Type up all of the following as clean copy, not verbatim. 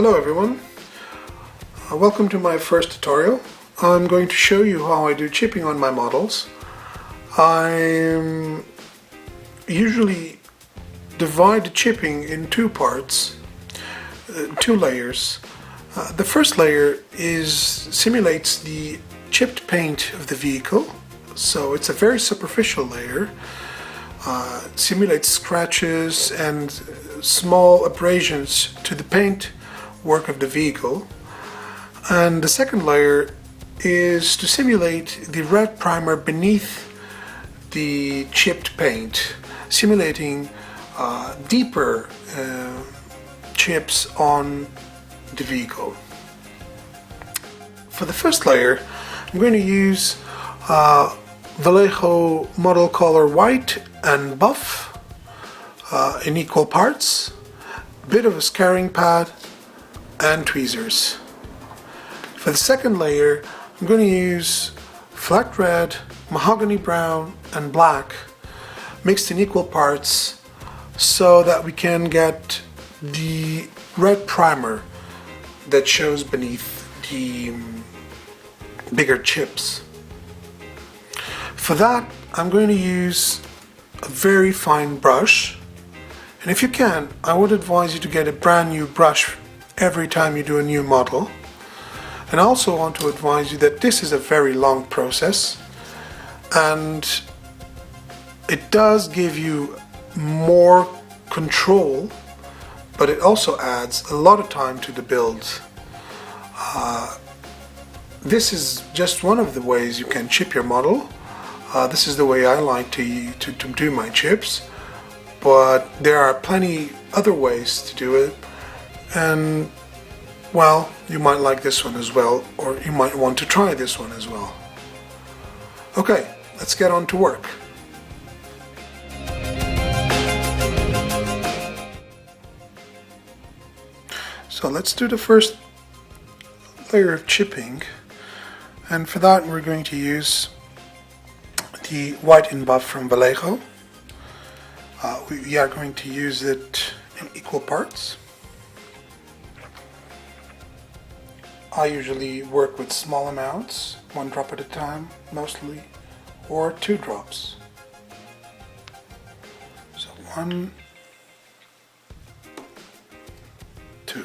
Hello everyone, welcome to my first tutorial. I'm going to show you how I do chipping on my models. I usually divide the chipping in two parts, two layers. The first layer simulates the chipped paint of the vehicle, so it's a very superficial layer. Simulates scratches and small abrasions to the paint work of the vehicle. And the second layer is to simulate the red primer beneath the chipped paint, simulating deeper chips on the vehicle. For the first layer, I'm going to use Vallejo model color white and buff in equal parts, a bit of a scarring pad and tweezers. For the second layer, I'm going to use flat red, mahogany brown and black mixed in equal parts so that we can get the red primer that shows beneath the bigger chips. For that, I'm going to use a very fine brush, and if you can, I would advise you to get a brand new brush every time you do a new model. And I also want to advise you that this is a very long process, and it does give you more control, but it also adds a lot of time to the build. This is just one of the ways you can chip your model. This is the way I like to do my chips, but there are plenty other ways to do it, and well, you might like this one as well, or you might want to try this one as well. Okay, let's get on to work. So let's do the first layer of chipping, and for that we're going to use the white and buff from Vallejo. We are going to use it in equal parts. I usually work with small amounts, 1 drop at a time mostly, or 2 drops. So 1, 2.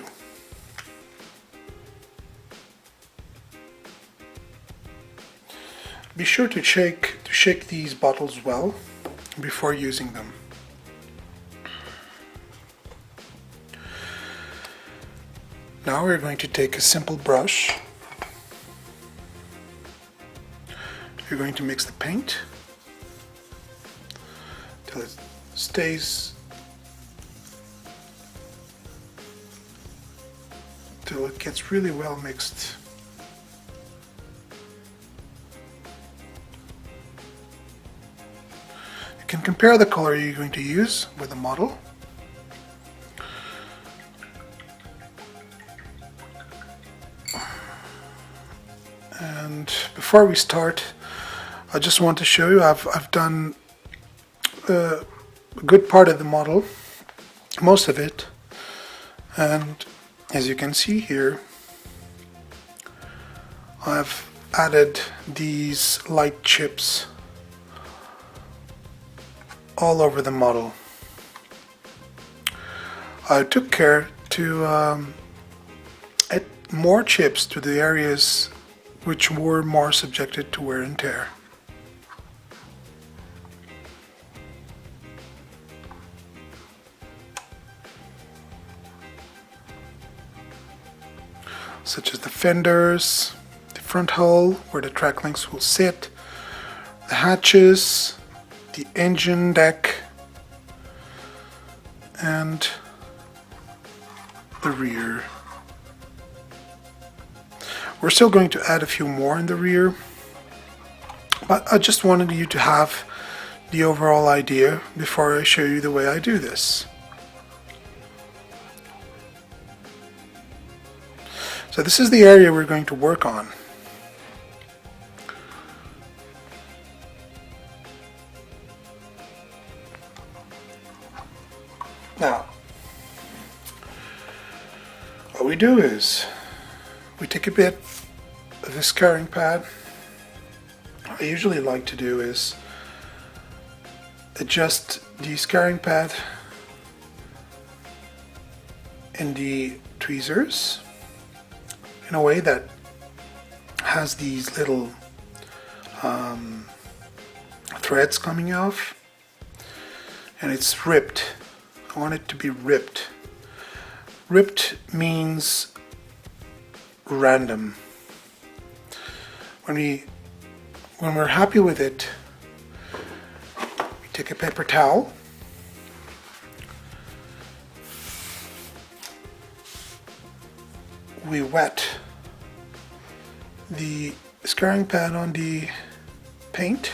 Be sure to shake these bottles well before using them. Now we're going to take a simple brush. You're going to mix the paint till it stays, till it gets really well mixed. You can compare the color you're going to use with the model. And before we start, I just want to show you I've done a good part of the model, most of it, and as you can see here, I've added these light chips all over the model. I took care to add more chips to the areas which were more subjected to wear and tear. Such as the fenders, the front hull where the track links will sit, the hatches, the engine deck, and the rear. We're still going to add a few more in the rear, but I just wanted you to have the overall idea before I show you the way I do this. So this is the area we're going to work on. Now, we do is we take a bit of the scouring pad. What I usually like to do is adjust the scouring pad and the tweezers in a way that has these little threads coming off, and it's ripped. I want it to be ripped. Ripped means random. When we're happy with it, we take a paper towel, we wet the scouring pad on the paint,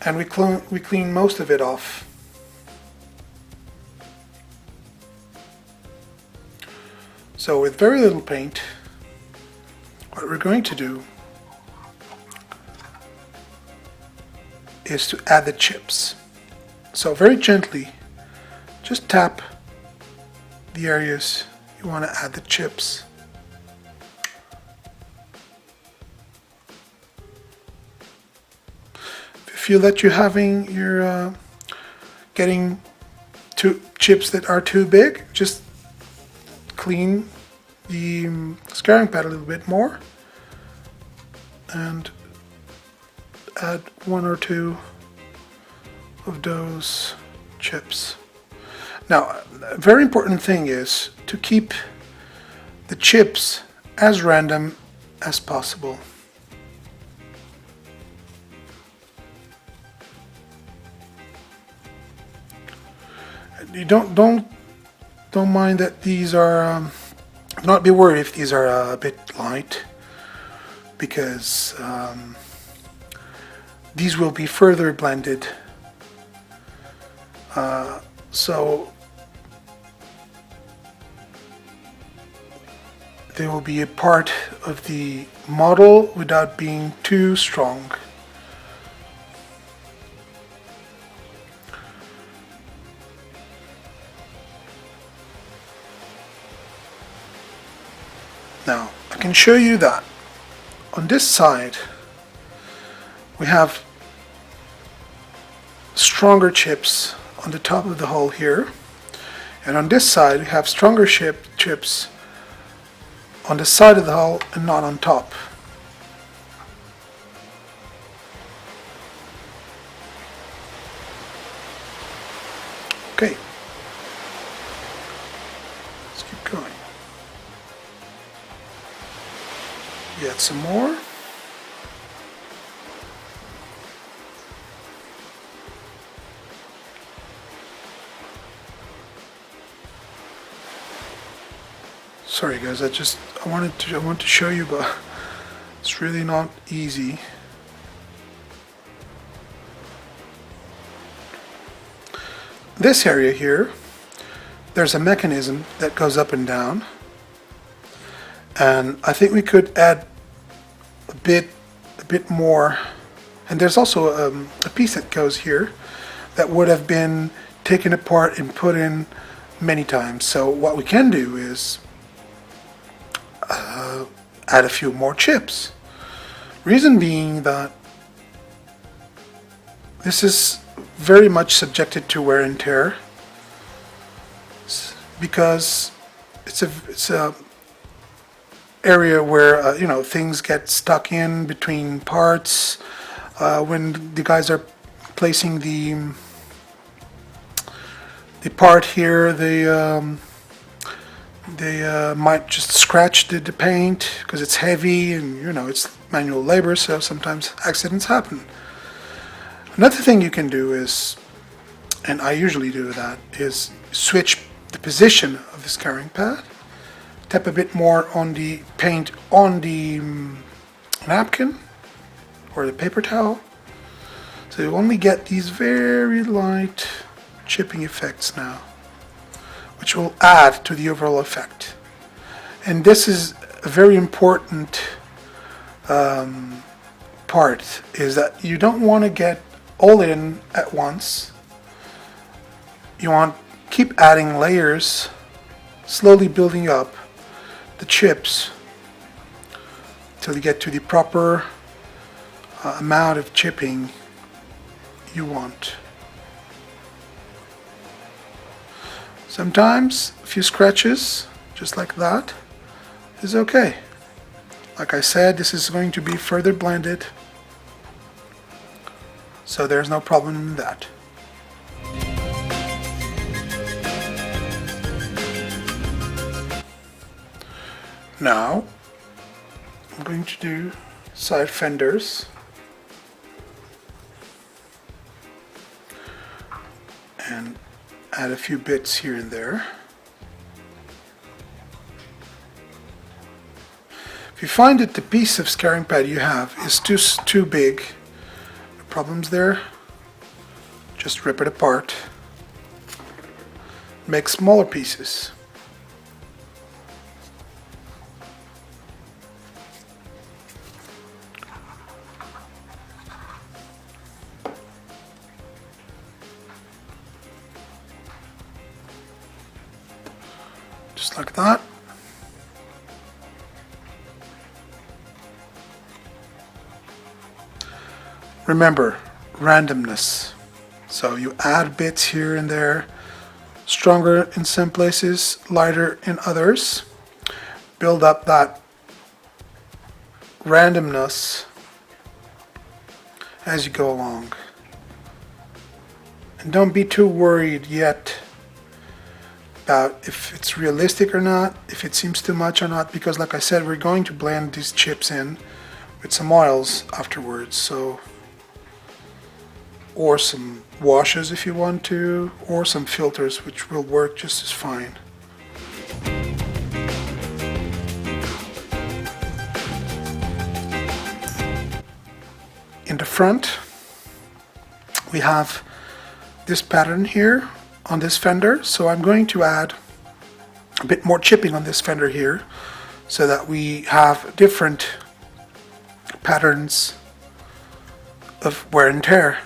and we clean most of it off. So with very little paint, what we're going to do is to add the chips. So very gently, just tap the areas you want to add the chips. If you feel that you're getting two chips that are too big, just clean the scouring pad a little bit more and add one or two of those chips. Now, a very important thing is to keep the chips as random as possible. You don't mind that these are, not be worried if these are a bit light, because these will be further blended. So they will be a part of the model without being too strong. Now, I can show you that on this side we have stronger chips on the top of the hull here, and on this side we have stronger chips on the side of the hull and not on top. Okay, let's keep going. Get some more. Sorry guys, I want to show you, but it's really not easy. This area here, there's a mechanism that goes up and down, and I think we could add a bit more. And there's also a piece that goes here that would have been taken apart and put in many times. So what we can do is add a few more chips. Reason being that this is very much subjected to wear and tear, because it's a area where things get stuck in between parts. When the guys are placing the part here, they might just scratch the paint because it's heavy, and it's manual labor, so sometimes accidents happen. Another thing you can do is, and I usually do that, is switch the position of the scouring pad. Tap a bit more on the paint on the napkin or the paper towel, so you only get these very light chipping effects now, which will add to the overall effect. And this is a very important part, is that you don't want to get all in at once. You want to keep adding layers slowly building up the chips till you get to the proper amount of chipping you want. Sometimes a few scratches, just like that, is okay. Like I said, this is going to be further blended, so there's no problem in that. Now, I'm going to do side fenders. And add a few bits here and there. If you find that the piece of scarring pad you have is too big, no problems there, just rip it apart. Make smaller pieces. Just like that. Remember, randomness. So you add bits here and there, stronger in some places, lighter in others. Build up that randomness as you go along. And don't be too worried yet about if it's realistic or not, if it seems too much or not, because like I said, we're going to blend these chips in with some oils afterwards, so, or some washes if you want to, or some filters, which will work just as fine. In the front, we have this pattern here on this fender, so I'm going to add a bit more chipping on this fender here so that we have different patterns of wear and tear.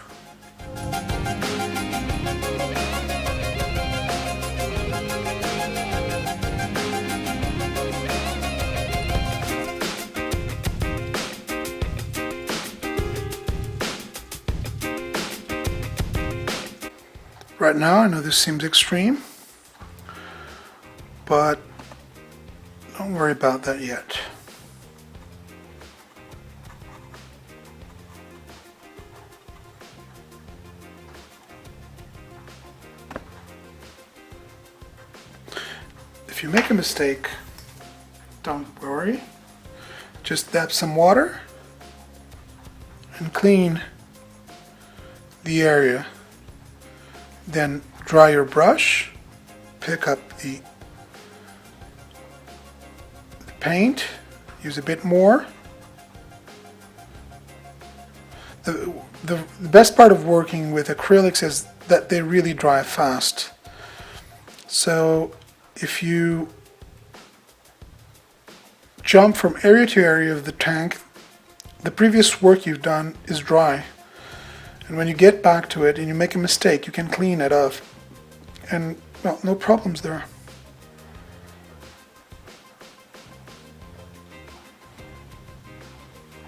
Right now, I know this seems extreme, but don't worry about that yet. If you make a mistake, don't worry. Just dab some water and clean the area. Then dry your brush, pick up the paint, use a bit more. The best part of working with acrylics is that they really dry fast. So if you jump from area to area of the tank, the previous work you've done is dry. And when you get back to it and you make a mistake, you can clean it up. And, well, no problems there.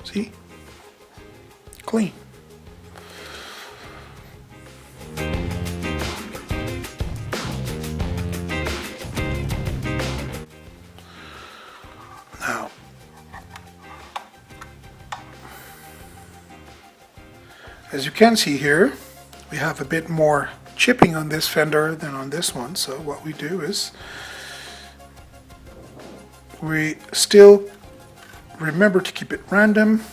See? Clean. Now, as you can see here, we have a bit more chipping on this fender than on this one. So what we do is we still remember to keep it random.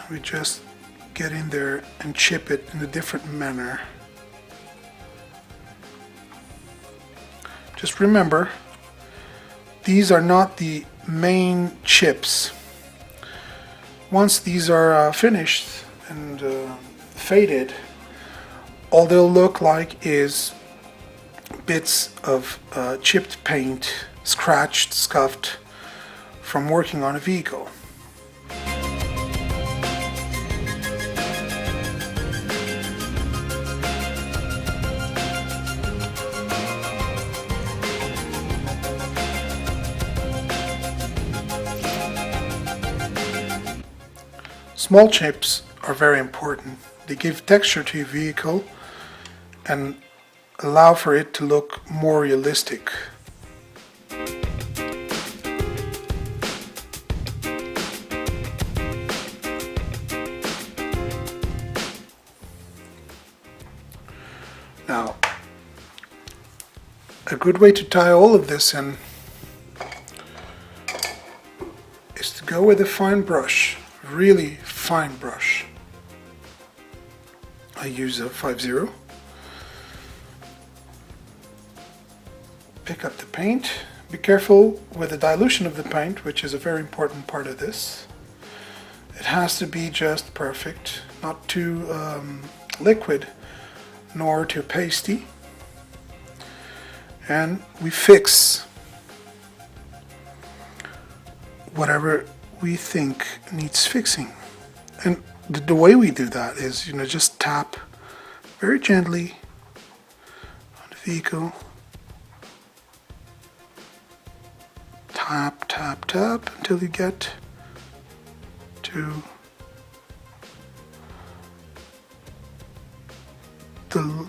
We just get in there and chip it in a different manner. Just remember, these are not the main chips. Once these are finished and faded, all they'll look like is bits of chipped paint, scratched, scuffed from working on a vehicle. Small chips are very important. They give texture to your vehicle and allow for it to look more realistic. Now, a good way to tie all of this in is to go with a fine brush, really fine brush. I use a 5-0. Pick up the paint. Be careful with the dilution of the paint, which is a very important part of this. It has to be just perfect, not too liquid nor too pasty. And we fix whatever we think needs fixing. And the way we do that is, just tap very gently on the vehicle. Tap, tap, tap until you get to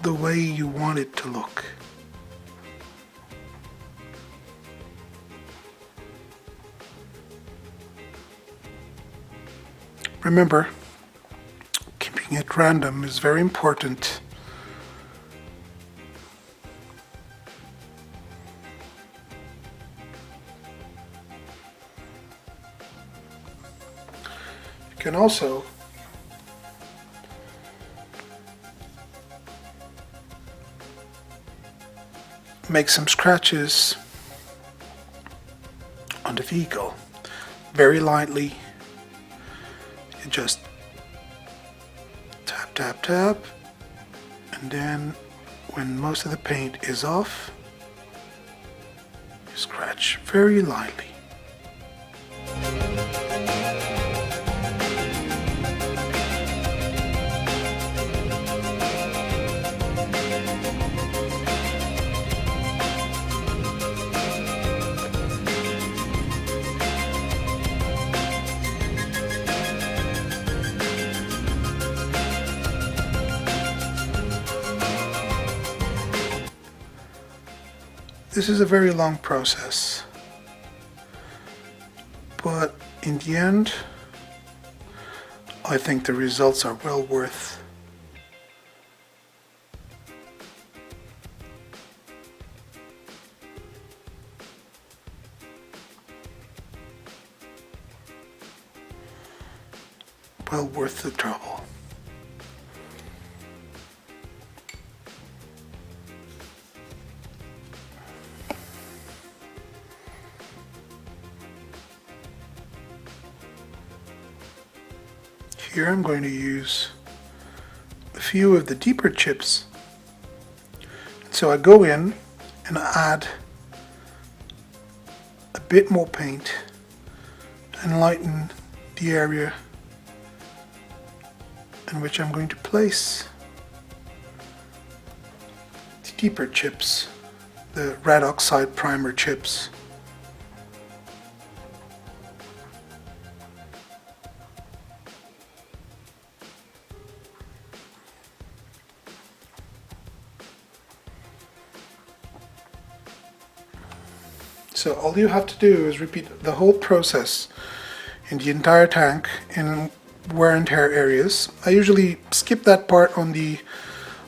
the way you want it to look. Remember, keeping it random is very important. You can also make some scratches on the vehicle very lightly. You just tap, tap, tap, and then when most of the paint is off, you scratch very lightly. This is a very long process, but in the end, I think the results are well worth the trouble. Here I'm going to use a few of the deeper chips. So I go in and add a bit more paint and lighten the area in which I'm going to place the deeper chips, the red oxide primer chips. So all you have to do is repeat the whole process in the entire tank in wear and tear areas. I usually skip that part on the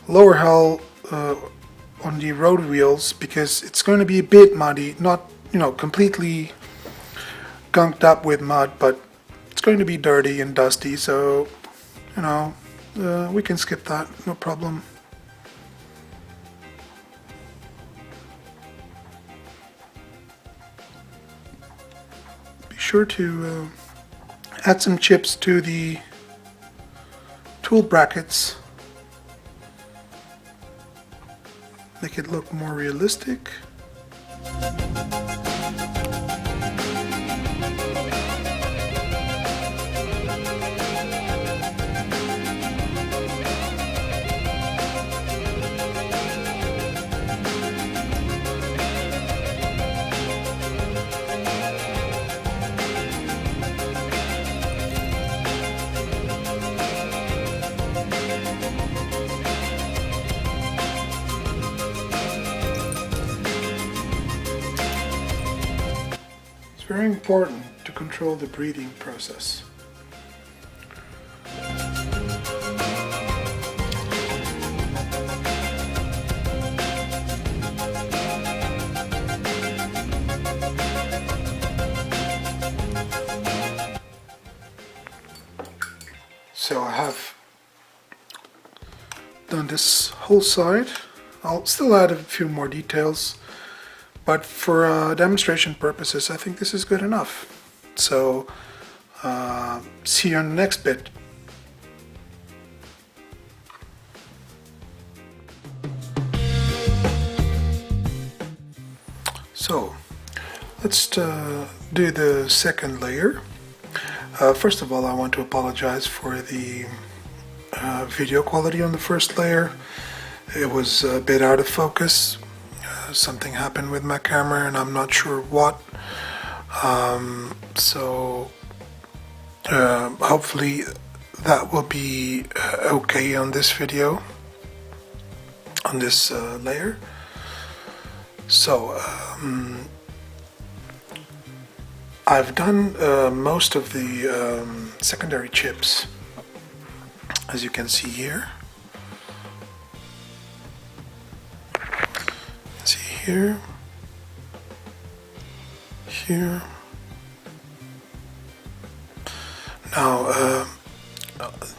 lower hull on the road wheels because it's going to be a bit muddy, not completely gunked up with mud, but it's going to be dirty and dusty, so we can skip that, no problem. Sure to add some chips to the tool brackets, make it look more realistic. very important to control the breathing process. So I have done this whole side. I'll still add a few more details, but for demonstration purposes I think this is good enough. So see you on the next bit. So let's do the second layer. First of all, I want to apologize for the video quality on the first layer. It was a bit out of focus. Something happened with my camera and I'm not sure what. Hopefully that will be okay on this video, on this layer. So I've done most of the secondary chips, as you can see here. See here, here. Now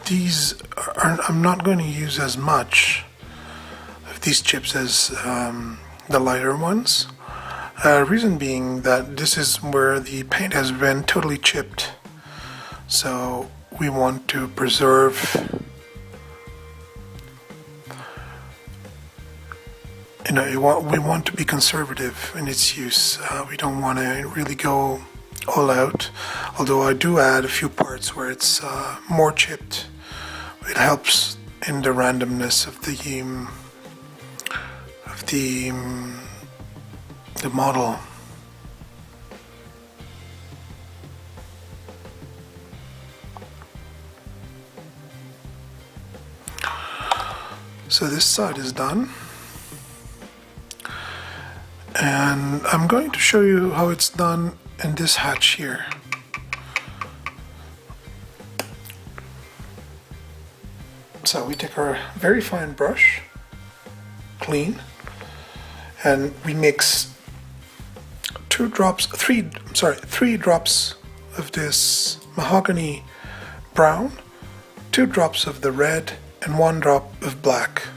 these I'm not going to use as much of these chips as the lighter ones. Reason being that this is where the paint has been totally chipped, so we want to preserve, we want to be conservative in its use. We don't want to really go all out, although I do add a few parts where it's more chipped. It helps in the randomness of the model. So this side is done, and I'm going to show you how it's done in this hatch here. So we take our very fine brush, clean, and we mix three drops of this mahogany brown, 2 drops of the red, and 1 drop of black.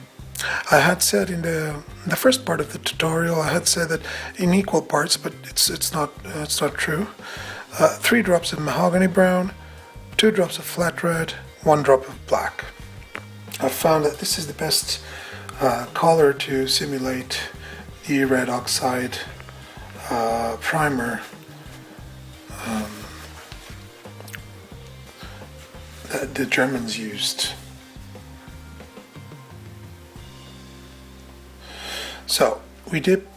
I had said in the first part of the tutorial, I had said that in equal parts, but it's not true. 3 drops of mahogany brown, 2 drops of flat red, 1 drop of black. I found that this is the best color to simulate the red oxide primer that the Germans used. So we dip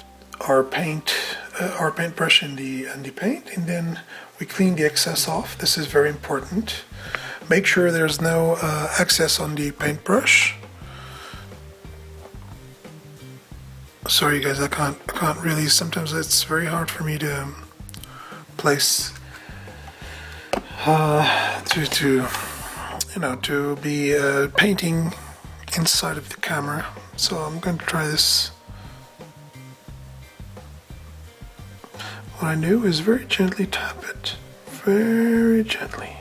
our paintbrush in the paint, and then we clean the excess off. This is very important. Make sure there's no excess on the paintbrush. Sorry guys, I can't really, sometimes it's very hard for me to place to be painting inside of the camera. So I'm going to try this. What I do is very gently tap it, very gently.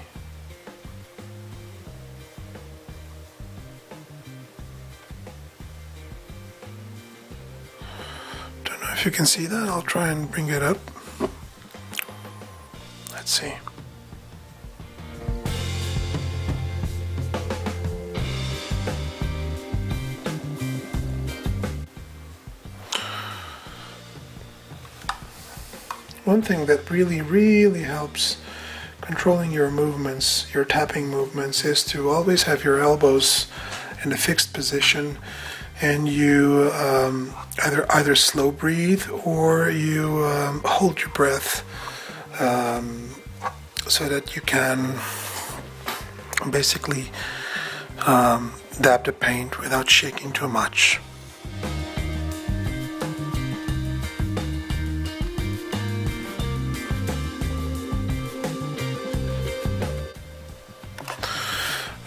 Don't know if you can see that. I'll try and bring it up. Let's see. One thing that really helps controlling your movements, your tapping movements, is to always have your elbows in a fixed position, and you either slow breathe or you hold your breath so that you can basically dab the paint without shaking too much.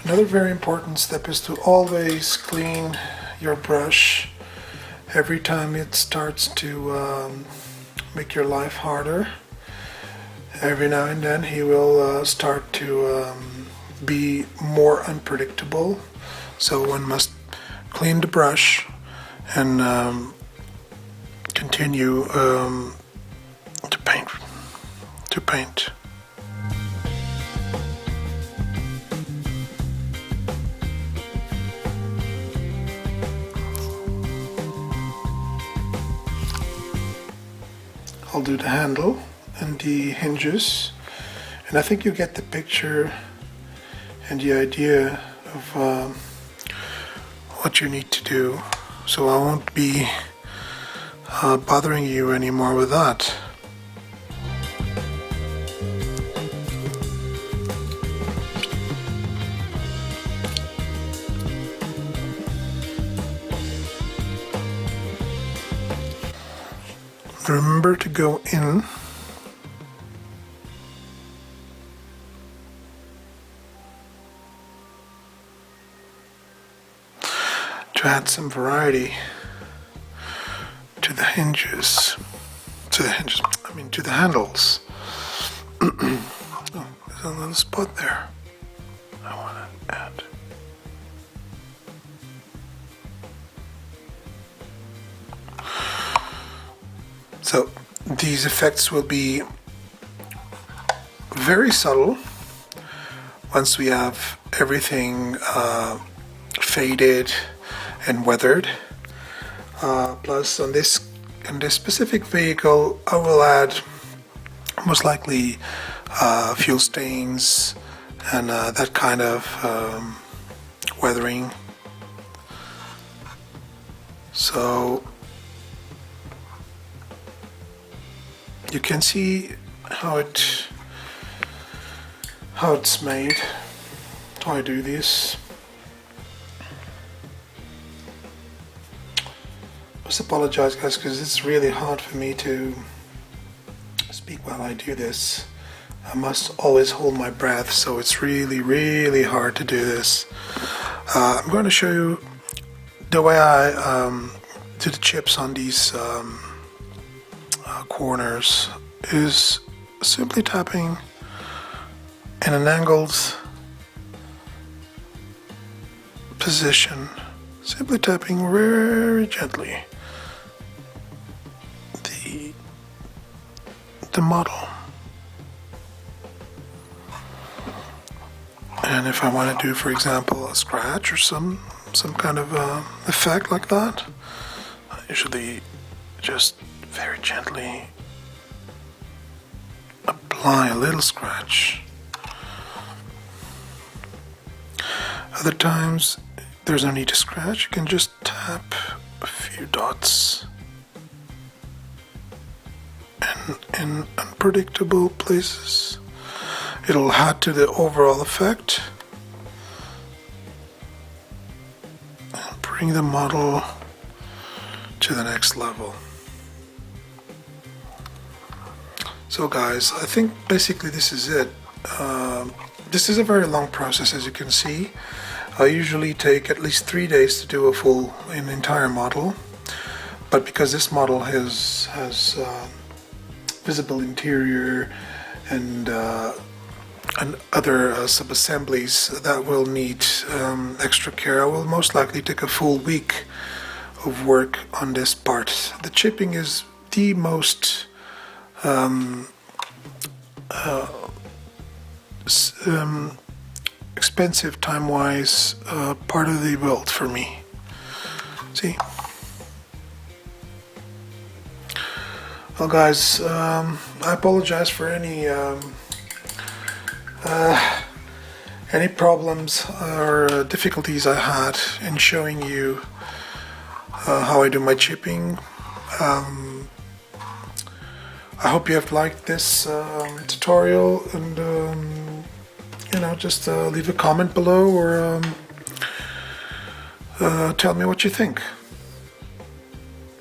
Another very important step is to always clean your brush every time it starts to make your life harder. Every now and then he will start to be more unpredictable, so one must clean the brush and continue to paint. I'll do the handle and the hinges, and I think you get the picture and the idea of what you need to do, so I won't be bothering you anymore with that. Remember to go in to add some variety to the hinges, to the handles. Oh, there's a little spot there I want to add. So these effects will be very subtle once we have everything faded and weathered. Plus on this specific vehicle I will add most likely fuel stains and that kind of weathering. So you can see how it's made, how I do this. I must apologize, guys, because it's really hard for me to speak while I do this. I must always hold my breath, so it's really hard to do this. I'm going to show you the way I do the chips on these corners is simply tapping in an angled position, simply tapping very gently the model. And if I want to do, for example, a scratch or some kind of effect like that, I usually just very gently apply a little scratch. Other times there's no need to scratch, you can just tap a few dots in unpredictable places. It'll add to the overall effect and bring the model to the next level. So guys, I think basically this is it. This is a very long process, as you can see. I usually take at least 3 days to do an entire model, but because this model has visible interior and other sub-assemblies that will need extra care, I will most likely take a full week of work on this part. The chipping is the most expensive time-wise part of the build for me. See? Well guys, I apologize for any problems or difficulties I had in showing you how I do my chipping. I hope you have liked this tutorial, and just leave a comment below or tell me what you think.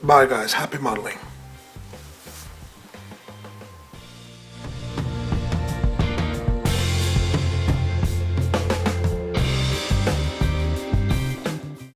Bye guys, happy modeling.